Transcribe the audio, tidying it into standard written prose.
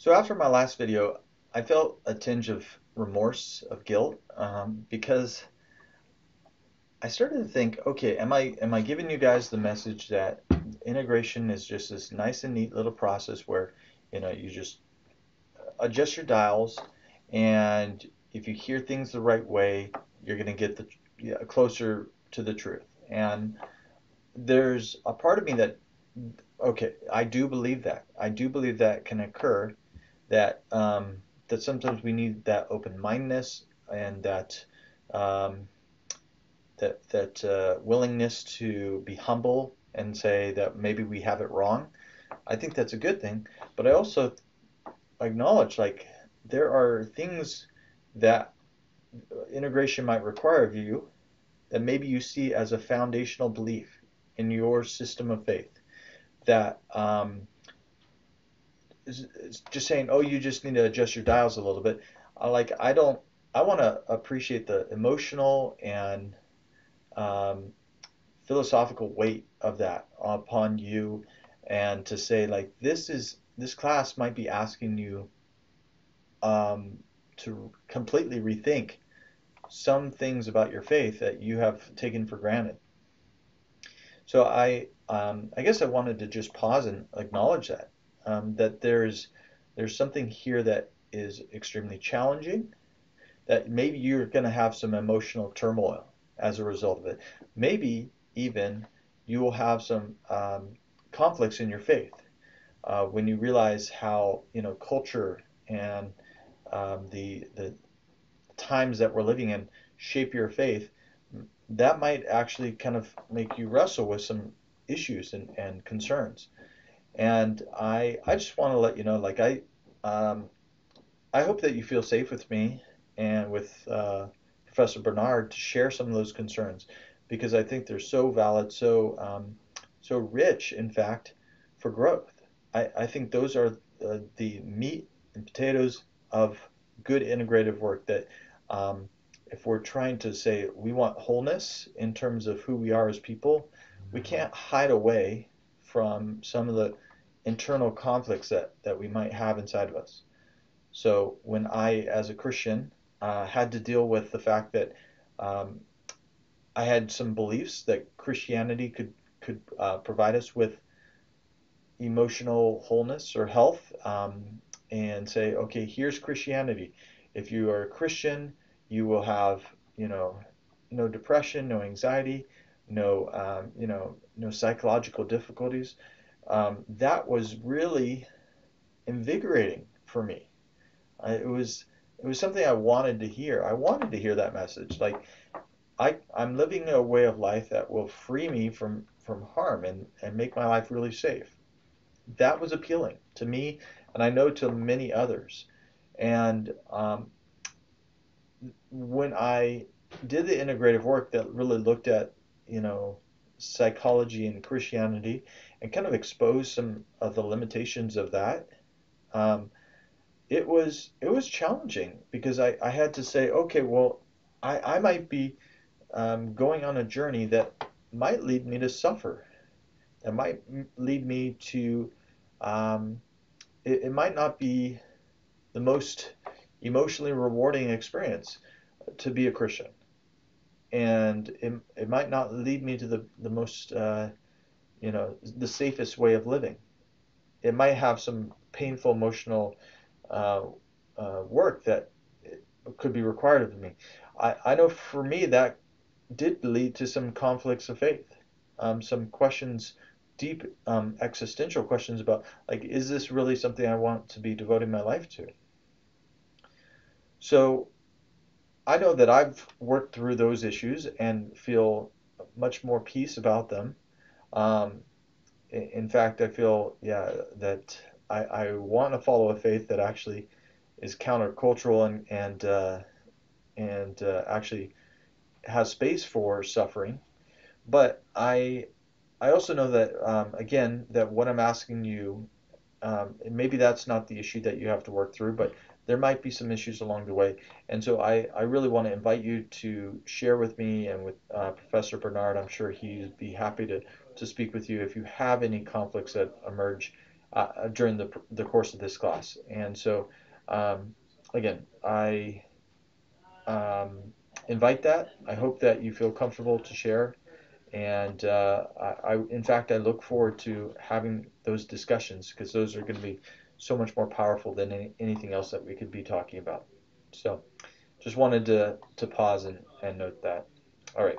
So after my last video, I felt a tinge of remorse, of guilt, because I started to think, okay, am I giving you guys the message that integration is just this nice and neat little process where, you just adjust your dials, and if you hear things the right way, you're going to get closer to the truth. And there's a part of me that, okay, I do believe that. I do believe that can occur, that sometimes we need that open mindedness and um, that willingness to be humble and say that maybe we have it wrong. I think that's a good thing, but I also acknowledge like there are things that integration might require of you that maybe you see as a foundational belief in your system of faith that is just saying, oh, you just need to adjust your dials a little bit. I don't. I want to appreciate the emotional and um, philosophical weight of that upon you, and to say like this class might be asking you um, to completely rethink some things about your faith that you have taken for granted. So I guess I wanted to just pause and acknowledge that there's something here that is extremely challenging, that maybe you're going to have some emotional turmoil as a result of it. Maybe even you will have some conflicts in your faith when you realize how culture and the times that we're living in shape your faith. That might actually kind of make you wrestle with some issues and concerns. And I just want to let you know, um, I hope that you feel safe with me and with Professor Bernard to share some of those concerns, because I think they're so valid, so rich, in fact, for growth. I think those are the meat and potatoes of good integrative work. That if we're trying to say we want wholeness in terms of who we are as people, we can't hide away from some of the internal conflicts that we might have inside of us. So when I, as a Christian, had to deal with the fact that um, I had some beliefs that Christianity could provide us with emotional wholeness or health, and say, okay, here's Christianity. If you are a Christian, you will have, you know, no depression, no anxiety, no psychological difficulties. That was really invigorating for me. It was something I wanted to hear. I wanted to hear that message. Like I'm living a way of life that will free me from harm and make my life really safe. That was appealing to me, and I know to many others. And when I did the integrative work that really looked at, you know, psychology and Christianity, and kind of exposed some of the limitations of that, um, it was challenging, because I had to say, okay, well, I might be going on a journey that might lead me to suffer. That might lead me to it might not be the most emotionally rewarding experience to be a Christian, and it might not lead me to the most the safest way of living. It might have some painful emotional uh, work that could be required of me. I know for me that did lead to some conflicts of faith, some questions, deep existential questions about, like, is this really something I want to be devoting my life to? So I know that I've worked through those issues and feel much more peace about them. Um, in fact, I feel, yeah, that I want to follow a faith that actually is countercultural and actually has space for suffering. But I also know that, again, that what I'm asking you, and maybe that's not the issue that you have to work through, but there might be some issues along the way. And so I really want to invite you to share with me and with Professor Bernard. I'm sure he'd be happy to speak with you if you have any conflicts that emerge. during the course of this class. And so, again, I um, invite that. I hope that you feel comfortable to share. And in fact, I look forward to having those discussions because those are going to be so much more powerful than anything else that we could be talking about. So just wanted to pause and note that. All right.